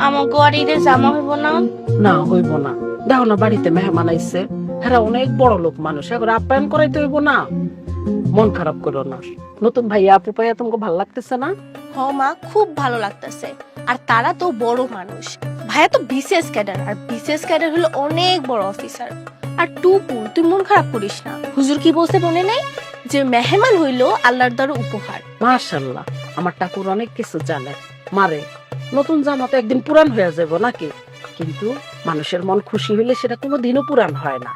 আমাকে আর ঈদের জামা হইব না? না হইব না, দেখো না বাড়িতে মেহমান আইছে, হ্যাঁ অনেক বড় লোক মানুষ, এখন আপ্যায়ন করাইতে হইব না। মন খারাপ করো না, নতুন ভাইয়া আপু পাইয়া তোমাকে ভালো লাগতেছে না? হ মা, খুব ভালো লাগতেছে। আর তারা তো বড় মানুষ, ভাইয়া তো বিসিএস ক্যাডার, আর বিসিএস ক্যাডার হলো অনেক বড় অফিসার। আর টুপু, তুই মন খারাপ করিস না, হুজুর কি বলছে মনে নেই যে মেহমান হইলো আল্লাহর দ্বারা উপহার। মাশাআল্লাহ, আমার ঠাকুর অনেক কিছু জানে। মারে, নতুন জামা তো একদিন পুরান হয়ে যাবো নাকি, কিন্তু মানুষের মন খুশি হইলে সেটা কোনোদিনও পুরান হয় না।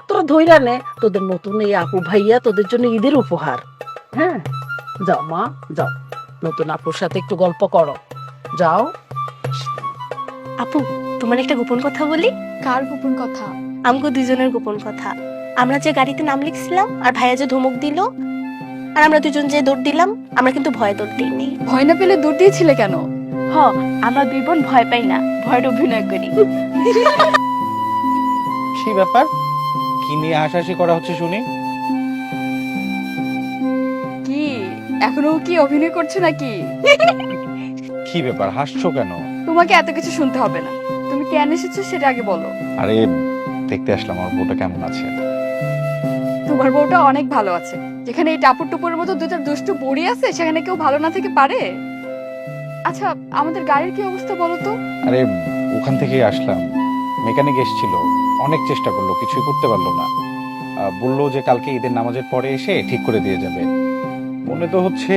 তোরা ধইরা নে, তোদের নতুন এই আপু ভাইয়া তোদের জন্য ঈদের উপহার। হ্যাঁ যাও মা, যাও, নতুন আপুর সাথে একটু গল্প করো, যাও। আপু, তোমার একটা গোপন কথা বলি। কার গোপন কথা? আমগো দুজনের গোপন কথা। আমরা যে গাড়িতে নাম লিখছিলাম আর ভাইয়া যে ধমক দিল, আর আমরা দুজন যে দৌড় দিলাম, আমরা কিন্তু ভয়ে দৌড় দিইনি। ভয় না পেলে দৌড় দিয়েছিলে কেন? হ, আমরা দুই বোন ভয় পাই না, ভয়ের অভিনয় করি। কি ব্যাপার, কি নিয়ে হাসাহাসি করা হচ্ছে শুনি? কি এখনো কি অভিনয় করছো নাকি? কি ব্যাপার, হাসছো কেন? তোমাকে এত কিছু শুনতে হবে না, তুমি কেন এসেছো সেটা আগে বলো। আরে দেখতে আসলাম আমার বউটা কেমন আছে। তোমার বউটা অনেক ভালো আছে। যেখানে এই টাপুর টুপুরের মতো দুইটা দুষ্টু বুড়ি আছে, সেখানে কেউ ভালো না থেকে পারে? আচ্ছা, আমাদের গাড়ির কি অবস্থা বলো তো? আরে ওখান থেকেই আসলাম, মেকানিক এসেছিল, অনেক চেষ্টা করলো, কিছুই করতে পারলো না। বললো যে কালকে ঈদের নামাজের পরে এসে ঠিক করে দিয়ে যাবে। মনে তো হচ্ছে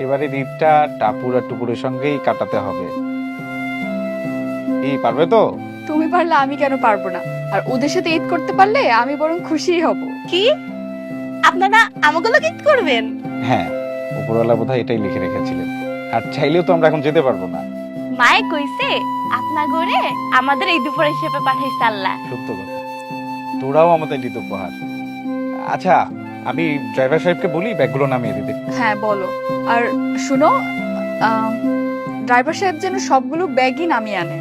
এবারে ঈদটা টাপুর আর টুপুরের সঙ্গেই কাটাতে হবে। এই পারবে তো? তুমি পারলে আমি কেন পারবো না? আর ওদের সাথে ঈদ করতে পারলে আমি বরং খুশিই হব। কি, আপনারা আমাকে ঈদ করবেন? হ্যাঁ, উপরওয়ালা বোধহয় এটাই লিখে রেখেছিলেন। আর চাইলেও তো আমরা এখন যেতে পারবো না। মায়ে কইছে আপনা গরে আমাদের এই দুপুর হিসেবে পাঠাইছে আল্লাহ। সত্য কথা, তোরাও আমাদের ঈদ উপহার। আচ্ছা, আমি ড্রাইভার সাহেবকে বলি ব্যাগগুলো নামিয়ে দিতে। হ্যাঁ বলো। আর শুনো, ড্রাইভার সাহেব যেন সবগুলো ব্যাগই নামিয়ে আনে।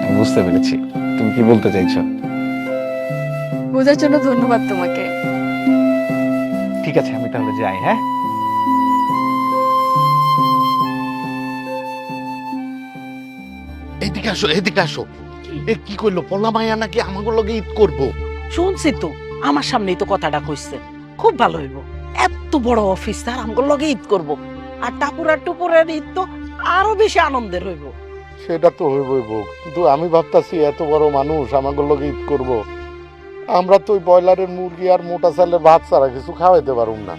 আমি বুঝতে পেরেছি তুমি কি বলতে চাইছো। বোঝার জন্য ধন্যবাদ তোমাকে। ঠিক আছে, আমি তাহলে যাই। হ্যাঁ, এদিকে আসো, এদিকে আসো। এ কি করলো, পলা মায়া নাকি আমাকে লগে ঈদ করবো? শুনছি তো, আমার সামনেই তো কথাটা কইছে, খুব ভালো হইব। এত বড় অফিসার আমগোর লগে ঈদ করব, আর টাপুরা টুপুরের ঈদ তো আরো বেশি আনন্দের হইব। সেটা তো হইবই বউ, কিন্তু আমি ভাবতাছি এত বড় মানুষ আমাকে লগে ঈদ করব, আমরা তো ওই ব্রয়লারের মুরগি আর মোটা চালের ভাত ছাড়া কিছু খাওয়াইতে পারুম না।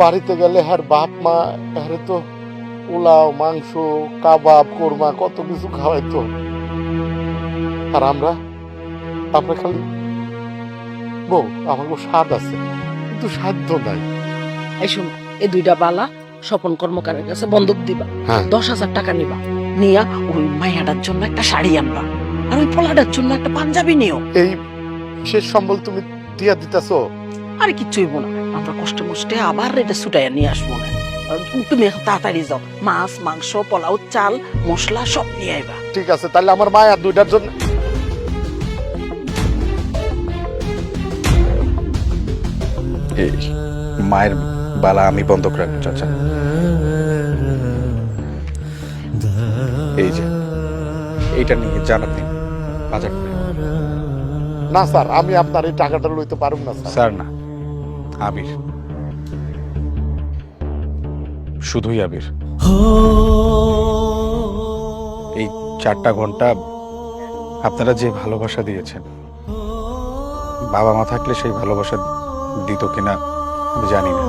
বাড়িতে গেলে হ্যার বাপ মা হ্যারে তো পোলাও, মাংস, কাবাব, কোরমা কত কিছু খাওয়াইতো, আর আমরা আমরা খালি বউ আমাকে স্বাদ আছে কিন্তু সাধ্য নাই। এই শুন, এই দুইটা বালা স্বপন কর্মকারের কাছে বন্ধক দিবা, হ্যাঁ 10,000 টাকা নিবা, নিয়া ওই মাইয়াটার জন্য একটা শাড়ি আনবা, আর ওই পোলাটার জন্য একটা পাঞ্জাবি নিও। এই শেষ সম্বল তুমি দিয়া দিতেছো? আর কিচ্ছু হইব না, আমরা কষ্টে মষ্টে আবার এটা ছুটাইয়া নিয়ে আসবো না। আর তুমি এখন তাড়াতাড়ি যাও, মাছ মাংস পোলাও চাল মশলা সব নিয়ে আইবা। ঠিক আছে, তাহলে আমার মায়া দুইটার জন্য। এই মায়ের বালা আমি বন্ধ করে রাখবো চাচা। এই যে এইটা নিয়ে যান আপনি বাজার করে। না স্যার, আমি আপনার এই টাকাটা লইতে পারুম না স্যার। স্যার না, আবির, শুধুই আবির। এই 4টা ঘন্টা আপনারা যে ভালোবাসা দিয়েছেন, বাবা মা থাকলে সেই ভালোবাসা দিত কিনা আমি জানি না।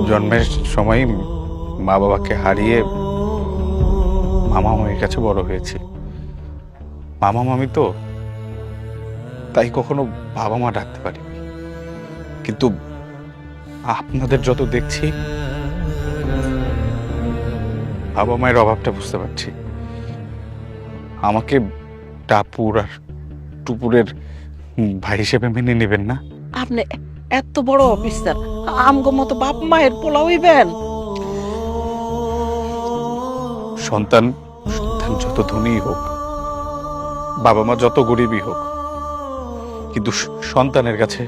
জন্মের সময় মা বাবাকে হারিয়ে মামা মামির কাছে বড় হয়েছি। মামা মামি তো, তাই কখনো বাবা মা ডাকতে পারি, কিন্তু আপনাদের যত দেখছি বাবা মায়ের অভাবটা বুঝতে পারছি। আমাকে টাপুর আর টুপুরের ভাই হিসেবে মেনে নেবেন না? আপনি এত বড় অফিসার, আমগো মতো বাপ মায়ের পোলা হইবেন? সন্তান সন্তান যত ধনী হোক, বাবা মা যত গরিবই হোক, কিন্তু সন্তানের কাছে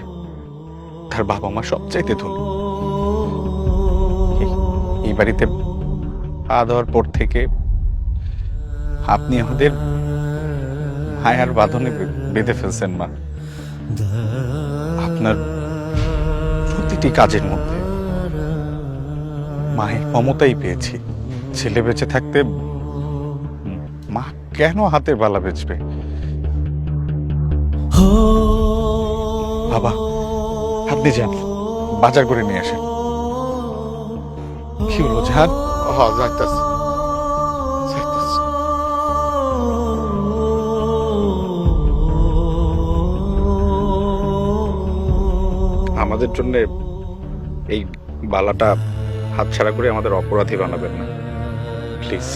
তার বাবা মা সবচাইতে ধনী। এই এই বাড়িতে পা দেওয়ার পর থেকে আপনি আমাদের মায়ার বাঁধনে বেঁধে ফেলছেন মা। আপনার প্রতিটি কাজের মধ্যে মায়ের মমতাই পেয়েছি। ছেলে বেঁচে থাকতে মা কেন হাতের বালা বেচবে? বাবা, আপনি যান, বাজার করে নিয়ে আসেন। কি হলো জান? যাইতাছি যাইতাছি। আমাদের জন্য এই বালাটা হাতছাড়া করে আমাদের অপরাধী বানাবেন না প্লিজ।